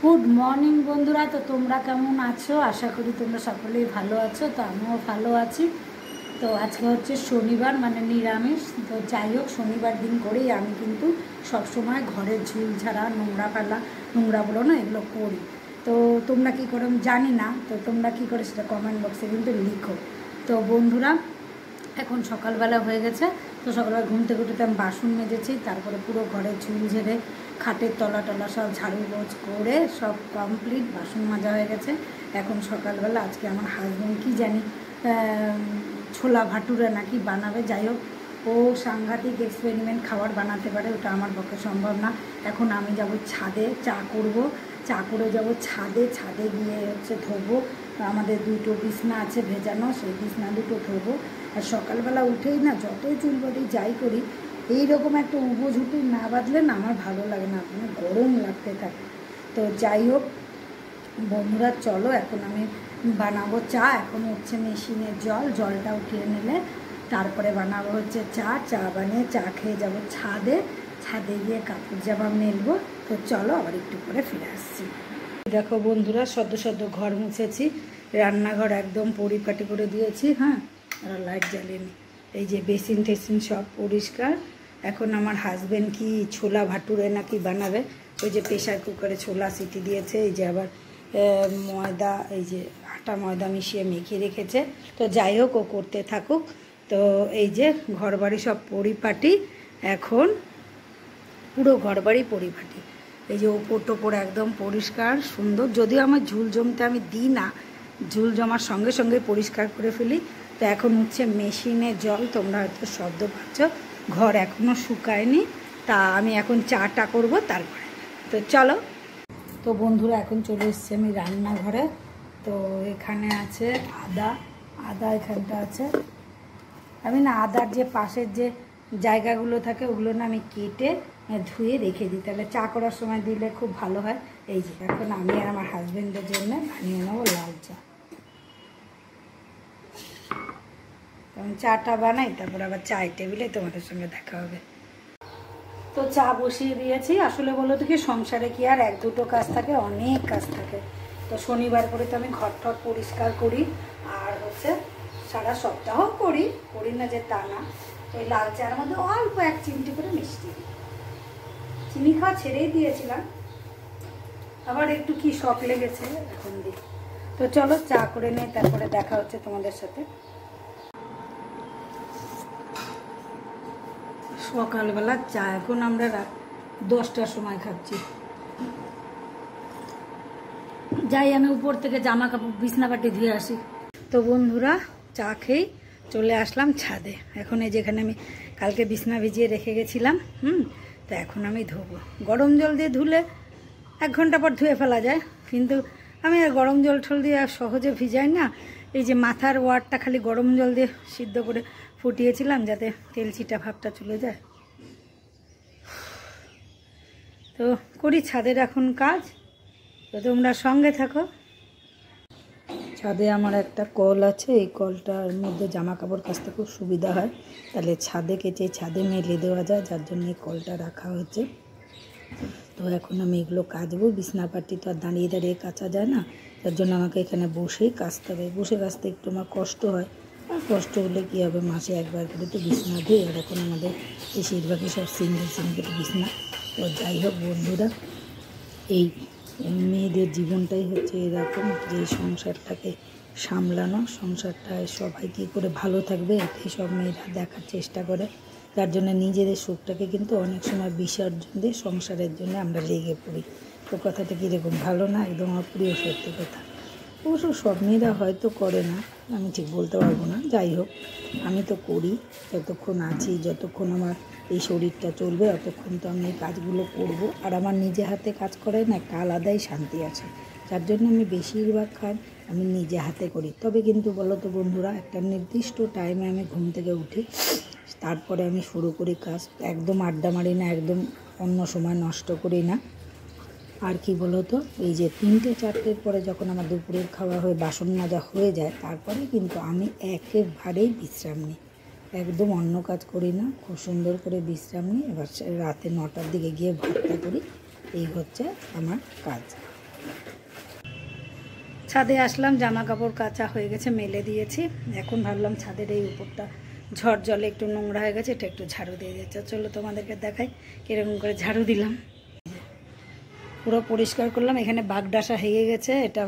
Good morning বন্ধুরা। তো তোমরা কেমন আছো? আশা করি তোমরা সকলেই ভালো আছো। তো আমিও ভালো আছি। তো আজকে হচ্ছে শনিবার, মানে নিরামিষ। তো যাই হোক, শনিবার দিন করেই আমি কিন্তু সবসময় ঘরের ঝুল ঝাড়া, নোংরা ফেলা, নোংরা বলো না, এগুলো করি। তো তোমরা কী করো আমি জানি না, তো তোমরা কী করে সেটা কমেন্ট বক্সে কিন্তু লিখো। তো বন্ধুরা, এখন সকালবেলা হয়ে গেছে। তো সকালবেলা ঘুম থেকে উঠে আমি বাসন মেজেছি, তারপরে পুরো ঘরের ঝুল ঝেড়ে খাটের তলা টলা সব ঝাড়ু বোঝ করে সব কমপ্লিট, বাসন মাজা হয়ে গেছে। এখন সকালবেলা আজকে আমার হাজব্যান্ড কি জানি ছোলা ভাটুরা নাকি বানাবে। যাই হোক, ও সাংঘাতিক এক্সপেরিমেন্ট খাবার বানাতে পারে, ওটা আমার পক্ষে সম্ভব না। এখন আমি যাব ছাদে, চা করব, চা করে যাব ছাদে। ছাদে গিয়ে হচ্ছে ধোবো, আমাদের দুটো বিছনা আছে ভেজানো, সেই বিছনা দুটো ধোবো। আর সকালবেলা উঠেই না, যতই চুল বাড়ি যাই করি, এইরকম একটা উবোঝুটি না বাঁধলে না আমার ভালো লাগে না, মানে গরম লাগতে থাকে। তো যাই হোক বন্ধুরা, চলো এখন আমি বানাবো চা। এখন হচ্ছে মেশিনের জলটা উঠিয়ে নিলে তারপরে বানাবো হচ্ছে চা। চা বানিয়ে চা খেয়ে যাবো ছাদে। ছাদে গিয়ে কাপড় জামা মেলবো। তো চলো আবার একটু পরে ফিরে আসছি। দেখো বন্ধুরা, সদ্য ঘর মুছেছি, রান্নাঘর একদম পরিপাটি করে দিয়েছি। হ্যাঁ, আর লাইট জ্বালিনি। এই যে বেসিন টেসিন সব পরিষ্কার। এখন আমার হাজব্যান্ড কি ছোলা ভাটুরে নাকি বানাবে। ওই যে প্রেশার কুকারে ছোলা সিটি দিয়েছে, এই যে আবার ময়দা, এই যে আটা ময়দা মিশিয়ে মেখে রেখেছে। তো যাই হোক, ও করতে থাকুক। তো এই যে ঘরবাড়ি সব পরিপাটি, এখন পুরো ঘরবাড়ি পরিপাটি। এই যে ওপর টোপর একদম পরিষ্কার সুন্দর। যদিও আমার ঝুল জমতে আমি দিই না, ঝুল জমার সঙ্গে সঙ্গে পরিষ্কার করে ফেলি। তো এখন হচ্ছে মেশিনে জল, তোমরা হয়তো শব্দ পাচ্ছ। ঘর এখনও শুকায়নি। তা আমি এখন চাটা করব তারপরে। তো চলো। তো বন্ধুরা, এখন চলে এসছি আমি রান্নাঘরে। তো এখানে আছে আদা এখানটা আছে। আমি না আদার যে পাশের যে জায়গাগুলো থাকে ওগুলো না আমি কেটে ধুয়ে রেখে দিই, তাহলে চা করার সময় দিলে খুব ভালো হয়। এই যে এখন আমি আর আমার হাজব্যান্ডের জন্য বানিয়ে নেবো লাল চা। কারণ চাটা বানাই, তারপর আবার চায়ের টেবিলে তোমাদের সঙ্গে দেখা হবে। তো চা বসিয়ে দিয়েছি। আসলে বলো তো কি, সংসারে কি আর এক দুটো কাজ থাকে, অনেক কাজ থাকে। তো শনিবার করে তো আমি ঘর টর পরিষ্কার করি, আর হচ্ছে সারা সপ্তাহ করি না যে তা না। ওই লাল চার মধ্যে অল্প 1 চিমটি করে মিষ্টি দিই। চিনি খাওয়া ছেড়েই দিয়েছিলাম, আবার একটু কি শখ লেগেছে এখন দিই। তো চলো চা করে নিই, তারপরে দেখা হচ্ছে তোমাদের সাথে। সকালবেলা চা এখন আমরা রাত 10টার সময় খাচ্ছি। যাই আমি উপর থেকে জামা কাপড় বিছনাপাটি ধুয়ে আসি। তো বন্ধুরা, চা খেয়েই চলে আসলাম ছাদে। এখন এই যেখানে আমি কালকে বিছনা ভিজিয়ে রেখে গেছিলাম, তো এখন আমি ধোবো। গরম জল দিয়ে ধুলে 1 ঘন্টা পর ধুয়ে ফেলা যায়, কিন্তু আমি আর গরম জল ঠল দিয়ে আর সহজে ভিজাই না। এই যে মাথার ওয়ারটা খালি গরম জল দিয়ে সিদ্ধ করে ফুটিয়েছিলাম, যাতে তেল ছিটা ভাবটা চলে যায়। তো করি ছাদের এখন কাজ। তো তোমরা সঙ্গে থাকো। ছাদে আমার একটা কল আছে, এই কলটার মধ্যে জামা কাপড় কাচতে খুব সুবিধা হয়, তাহলে ছাদে কেচে ছাদে মেলে দেওয়া যায়, যার জন্য এই কলটা রাখা হয়েছে। তো এখন আমি এগুলো কাচবো। বিছনাপাটি তো আর দাঁড়িয়ে দাঁড়িয়ে কাচা যায় না, তার জন্য আমাকে এখানে বসেই কাচতে হবে। বসে কাচতে একটু আমার কষ্ট হয়, আর কষ্ট হলে কী হবে, মাসে একবার করে তো বিছনা ধুই। আর এখন আমাদের বেশিরভাগই সব সিঙ্গেল বিছনা। তো যাই হোক বন্ধুরা, এই মেয়েদের জীবনটাই হচ্ছে এরকম, যে সংসারটাকে সামলানো, সংসারটায় সবাই কী করে ভালো থাকবে এটাই সব মেয়েরা দেখার চেষ্টা করে। তার জন্য নিজেদের সুখটাকে কিন্তু অনেক সময় বিসর্জন দিয়ে সংসারের জন্য আমরা লেগে পড়ি। তো কথাটা কীরকম ভালো না? একদম অপ্রিয় সত্যি কথা। অবশ্য সব মেয়েরা হয়তো করে না, আমি ঠিক বলতে পারবো না। যাই হোক, আমি তো করি। যতক্ষণ আছি, যতক্ষণ আমার এই শরীরটা চলবে, ততক্ষণ তো আমি এই কাজগুলো করব। আর আমার নিজে হাতে কাজ করে না একটা আলাদাই শান্তি আছে, যার জন্য আমি বেশিরভাগ কাজ আমি নিজে হাতে করি। তবে কিন্তু বলো তো বন্ধুরা, একটা নির্দিষ্ট টাইমে আমি ঘুম থেকে উঠি, তারপরে আমি শুরু করি কাজ। একদম আড্ডা মারি না, একদম অন্য সময় নষ্ট করি না। আর কি বলো তো, এই যে 3টে-4টের পরে যখন আমার দুপুরের খাওয়া হয়ে বাসন মাজা হয়ে যায়, তারপরে কিন্তু আমি একেবারেই বিশ্রাম নিই। একদম অন্য কাজ করি না, খুব সুন্দর করে বিশ্রাম নিই। এবার রাতে 9টার দিকে গিয়ে ভাতটা করি। এই হচ্ছে আমার কাজ। ছাদে আসলাম, জামা কাপড় কাচা হয়ে গেছে, মেলে দিয়েছি। এখন ভাবলাম ছাদের এই উপরটা ঝড় জলে একটু নোংরা হয়ে গেছে, এটা একটু ঝাড়ু দিয়ে দিচ্ছে। চলো তোমাদেরকে দেখাই কীরকম করে ঝাড়ু দিলাম। পুরো পরিষ্কার করলাম। এখানে বাগডাসা হয়ে গেছে, এটা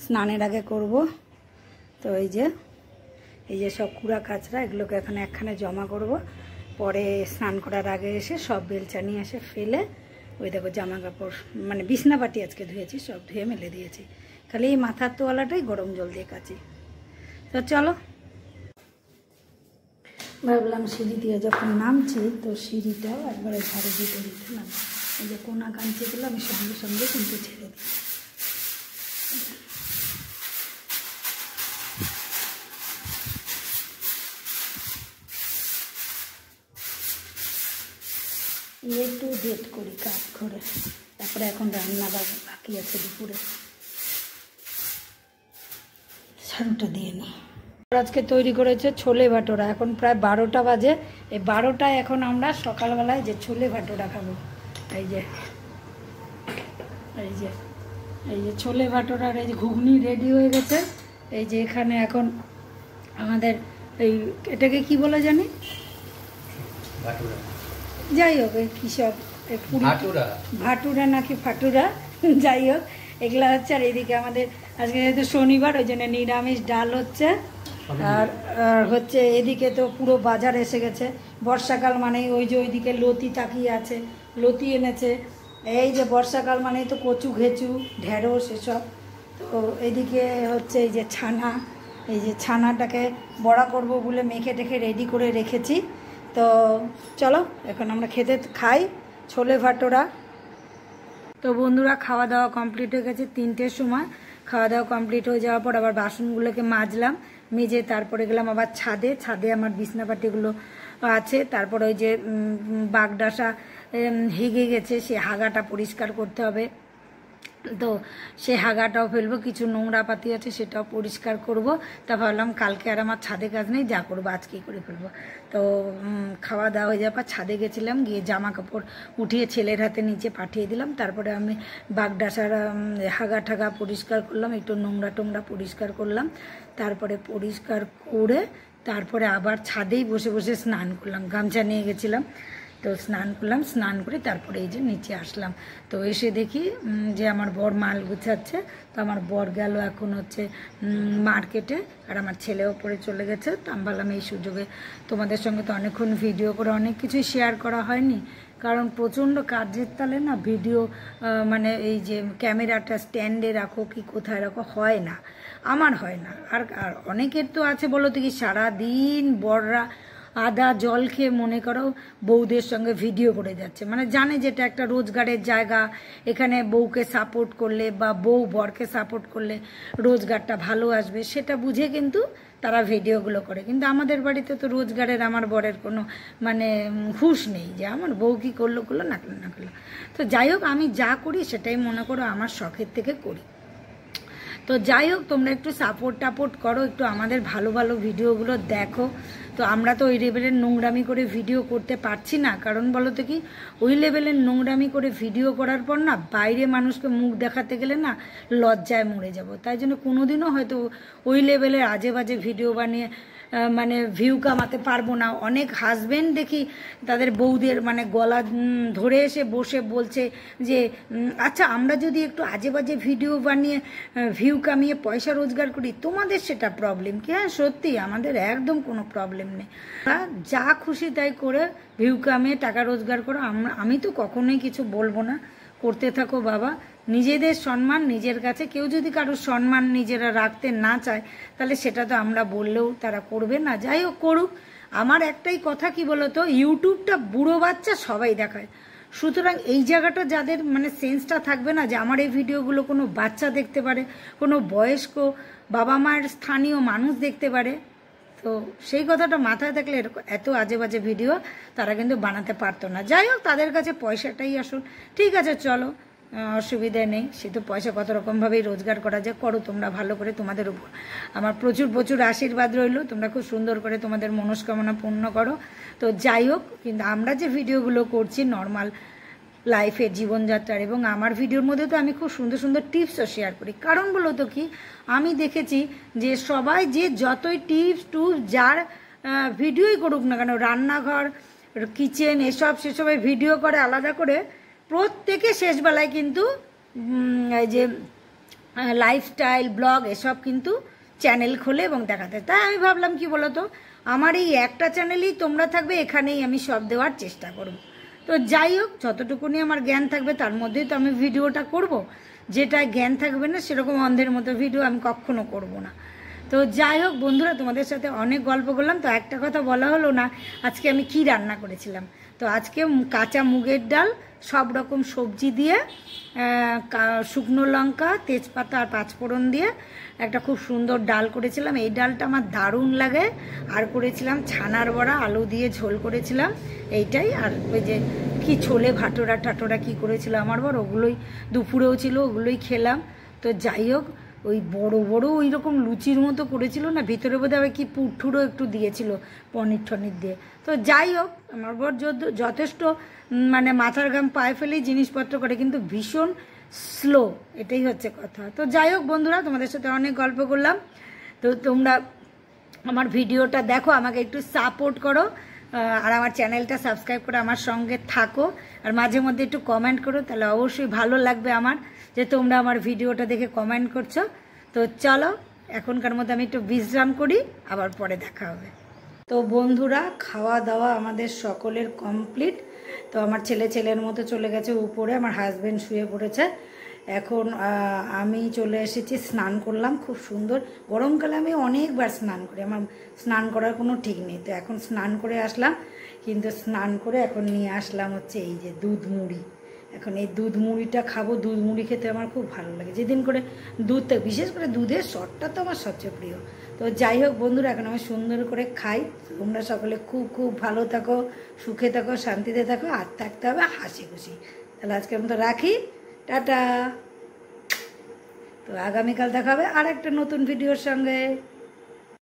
স্নানের আগে করব। তো এই যে সব কুড়া কাচরা এগুলোকে এখানে একখানে জমা করব, পরে স্নান করার আগে এসে সব বেলচা নিয়ে এসে ফেলে ওই দেখো জামা কাপড় মানে বিছনাপাটি আজকে ধুয়েছি, সব ধুয়ে মেলে দিয়েছি। খালি এই মাথার তোয়ালাটাই গরম জল দিয়ে কাচি। তো চলো, ভাবলাম সিঁড়ি দিয়ে যখন নামছি তো সিঁড়িটাও একবারে ঝাড়ু দিতে দিলাম। এই যে কোনা কাঞ্চিগুলো আমি সঙ্গে সঙ্গে কিন্তু ছেড়ে দিই। একটু ডেট করি কাজ করে, তারপরে এখন রান্না বাকি আছে দুপুরে, ঝাড়ুটা দিয়ে নিই। আজকে তৈরি করেছে ছোলে ভাটোরা। এখন প্রায় 12টা বাজে। এই 12টায় এখন আমরা সকালবেলায় যে ছোলে ভাটোরা খাবো। এই যে ছোলে ভাটোরার এই যে ঘুগনি রেডি হয়ে গেছে। এই যে এখানে এখন আমাদের এই এটাকে কি বলে জানি, যাই হোক এই কী সব ভাটুরা নাকি ফাটুরা, যাই হোক এগুলা হচ্ছে। আর এইদিকে আমাদের আজকে যেহেতু শনিবার ওই জন্য নিরামিষ ডাল হচ্ছে। আর হচ্ছে এদিকে তো পুরো বাজার এসে গেছে, বর্ষাকাল মানে ওই যে ওইদিকে লতি তাকিয়ে আছে, লতি এনেছে। এই যে বর্ষাকাল মানে তো কচু ঘেঁচু ঢেঁড়স এসব। তো এইদিকে হচ্ছে এই যে ছানা, এই যে ছানাটাকে বড়া করব বলে মেখে টেখে রেডি করে রেখেছি। তো চলো এখন আমরা খাই ছোলে ভাটোরা। তো বন্ধুরা খাওয়া দাওয়া কমপ্লিট হয়ে গেছে 3টের সময়। খাওয়া দাওয়া কমপ্লিট হয়ে যাওয়ার পর আবার বাসনগুলোকে মাজলাম, মেজে তারপরে গেলাম আবার ছাদে আমার বিছনাপাটিগুলো আছে। তারপরে ওই যে বাগডাসা হেগে গেছে, সে হাগাটা পরিষ্কার করতে হবে। তো সে হাগাটাও ফেলবো, কিছু নোংরা পাতি আছে সেটাও পরিষ্কার করব। তা ভাবলাম কালকে আর আমার ছাদে কাজ নেই, যা করবো আজকেই করে ফেলবো। তো খাওয়া দাওয়া হয়ে যাওয়ার পর ছাদে গেছিলাম, গিয়ে জামা কাপড় উঠিয়ে ছেলের হাতে নিচে পাঠিয়ে দিলাম। তারপরে আমি বাগডাসার হাগা ঠাগা পরিষ্কার করলাম, একটু নোংরা টোংরা পরিষ্কার করলাম। তারপরে পরিষ্কার করে তারপরে আবার ছাদেই বসে বসে স্নান করলাম, গামছা নিয়ে গেছিলাম। তো স্নান করলাম, স্নান করে তারপরে এই যে নিচে আসলাম। তো এসে দেখি যে আমার বর মাল গুছাচ্ছে। তো আমার বর গেল এখন হচ্ছে মার্কেটে, আর আমার ছেলেও পরে চলে গেছে। তো আমি বললাম এই সুযোগে তোমাদের সঙ্গে তো অনেকক্ষণ ভিডিও করে অনেক কিছুই শেয়ার করা হয়নি, কারণ প্রচণ্ড কাজের তালে না ভিডিও মানে এই যে ক্যামেরাটা স্ট্যান্ডে রাখো কি কোথায় রাখো হয় না, আমার হয় না। আর অনেকের তো আছে বলো তো কি সারাদিন বড়রা আদা জল খেয়ে মনে করো বউদের সঙ্গে ভিডিও করে যাচ্ছে, মানে জানে যেটা একটা রোজগারের জায়গা, এখানে বউকে সাপোর্ট করলে বা বউ বরকে সাপোর্ট করলে রোজগারটা ভালো আসবে, সেটা বুঝে কিন্তু তারা ভিডিওগুলো করে। কিন্তু আমাদের বাড়িতে তো রোজগারের আমার বরের কোনো মানে হুঁশ নেই, যে আমার বউ কি করলো না করলো। তো যাই হোক আমি যা করি সেটাই মনে করো আমার শখের থেকে করি। তো যাই হোক তোমরা একটু সাপোর্ট করো, একটু আমাদের ভালো ভালো ভিডিওগুলো দেখো। তো আমরা তো ওই লেভেলের নোংরামি করে ভিডিও করতে পারছি না, কারণ বলো তো কি ওই লেভেলের নোংরামি করে ভিডিও করার পর না বাইরে মানুষকে মুখ দেখাতে গেলে না লজ্জায় মরে যাব। তাই জন্য কোনোদিনও হয়তো ওই লেভেলের আজে বাজে ভিডিও বানিয়ে মানে ভিউ কামাতে পারবো না। অনেক হাজবেন্ড দেখি তাদের বউদের মানে গলা ধরে এসে বসে বলছে যে আচ্ছা আমরা যদি একটু আজে বাজে ভিডিও বানিয়ে ভিউ কামিয়ে পয়সা রোজগার করি তোমাদের সেটা প্রবলেম কি? হ্যাঁ সত্যি আমাদের একদম কোনো প্রবলেম নেই, যা খুশি তাই করে ভিউ কামিয়ে টাকা রোজগার করো, আমি তো কখনোই কিছু বলবো না, করতে থাকো বাবা। নিজেদের সম্মান নিজের কাছে, কেউ যদি কারোর সম্মান নিজেরা রাখতে না চায় তাহলে সেটা তো আমরা বললেও তারা করবে না। যাই হোক করুক। আমার একটাই কথা কি বলতো, ইউটিউবটা বুড়ো বাচ্চা সবাই দেখায়, সুতরাং এই জায়গাটা যাদের মানে সেন্সটা থাকবে না যে আমার এই ভিডিওগুলো কোনো বাচ্চা দেখতে পারে, কোনো বয়স্ক বাবা মায়ের স্থানীয় মানুষ দেখতে পারে, তো সেই কথাটা মাথায় থাকলে এত আজে বাজে ভিডিও তারা কিন্তু বানাতে পারতো না। যাই হোক তাদের কাছে পয়সাটাই আসুন, ঠিক আছে চলো অসুবিধা নেই, সে তো পয়সা কত রকমভাবেই রোজগার করা যায়, করো তোমরা ভালো করে, তোমাদের উপর আমার প্রচুর প্রচুর আশীর্বাদ রইল, তোমরা খুব সুন্দর করে তোমাদের মনস্কামনা পূর্ণ করো। তো যাই হোক কিন্তু আমরা যে ভিডিওগুলো করছি নর্মাল লাইফের জীবনযাত্রার, এবং আমার ভিডিওর মধ্যে তো আমি খুব সুন্দর সুন্দর টিপসও শেয়ার করি। কারণ বলো তো কি, আমি দেখেছি যে সবাই যে যতই টিপস টুপস যার ভিডিওই করুক না কেন, রান্নাঘর কিচেন এসব সেসবের ভিডিও করে আলাদা করে, প্রত্যেকে শেষবেলায় কিন্তু এই যে লাইফস্টাইল ব্লগ এসব কিন্তু চ্যানেল খোলে এবং দেখাতে। তাই আমি ভাবলাম কি বলতো, আমার এই একটা চ্যানেলেই তোমরা থাকবে, এখানেই আমি সব দেওয়ার চেষ্টা করব। তো যাই হোক, যতটুকুনি আমার জ্ঞান থাকবে তার মধ্যেই তো আমি ভিডিওটা করব। যেটা জ্ঞান থাকবে না সেরকম অন্ধের মতো ভিডিও আমি কখনো করব না। তো যাই হোক বন্ধুরা, তোমাদের সাথে অনেক গল্প করলাম। তো একটা কথা বলা হলো না, আজকে আমি কি রান্না করেছিলাম। তো আজকে কাঁচা মুগের ডাল, সব রকম সবজি দিয়ে, শুকনো লঙ্কা, তেজপাতা আর পাঁচফোড়ন দিয়ে একটা খুব সুন্দর ডাল করেছিলাম। এই ডালটা আমার দারুণ লাগে। আর করেছিলাম ছানার বড়া, আলু দিয়ে ঝোল করেছিলাম এইটাই। আর ওই যে কি ছোলে ভাটোরা টাটোরা কি করেছিল আমার বড়, ওগুলোই দুপুরেও ছিল, ওগুলোই খেলাম। তো যাই হোক, ওই বড় বড় ওই রকম লুচির মতো করেছিল না, ভিতরে বোধহয় আবার কি পুরঠুরও একটু দিয়েছিল পনির টনির দিয়ে। তো যাই হোক, আমার বর যথেষ্ট মানে মাথার ঘাম পায়ে ফেলেই জিনিসপত্র করে, কিন্তু ভীষণ স্লো, এটাই হচ্ছে কথা। তো যাই হোক বন্ধুরা, তোমাদের সাথে অনেক গল্প করলাম। তো তোমরা আমার ভিডিওটা দেখো, আমাকে একটু সাপোর্ট করো, আর আমার চ্যানেলটা সাবস্ক্রাইব করে আমার সঙ্গে থাকো, আর মাঝে মধ্যে একটু কমেন্ট করো, তাহলে অবশ্যই ভালো লাগবে আমার, যে তোমরা আমার ভিডিওটা দেখে কমেন্ট করছো। তো চলো, এখনকার মধ্যে আমি একটু বিশ্রাম করি, আবার পরে দেখা হবে। তো বন্ধুরা, খাওয়া দাওয়া আমাদের সকলের কমপ্লিট। তো আমার ছেলের মতো চলে গেছে উপরে, আমার হাজব্যান্ড শুয়ে পড়েছে। এখন আমি চলে এসেছি, স্নান করলাম খুব সুন্দর। গরমকালে আমি অনেকবার স্নান করি, আমার স্নান করার কোনো ঠিক নেই। তো এখন স্নান করে আসলাম, কিন্তু স্নান করে এখন নিয়ে আসলাম হচ্ছে এই যে দুধ মুড়ি। এখন এই দুধ মুড়িটা খাবো। দুধ মুড়ি খেতে আমার খুব ভালো লাগে, যেদিন করে দুধটা, বিশেষ করে দুধের শটটা তো আমার সবচেয়ে প্রিয়। তো যাই হোক বন্ধুরা, এখন আমি সুন্দর করে খাই। তোমরা সকলে খুব খুব ভালো থাকো, সুখে থাকো, শান্তিতে থাকো, আর থাকতে হবে হাসি খুশি। তাহলে আজকের মতো রাখি, টাটা। তো আগামীকাল দেখা হবে আর একটা নতুন ভিডিওর সঙ্গে।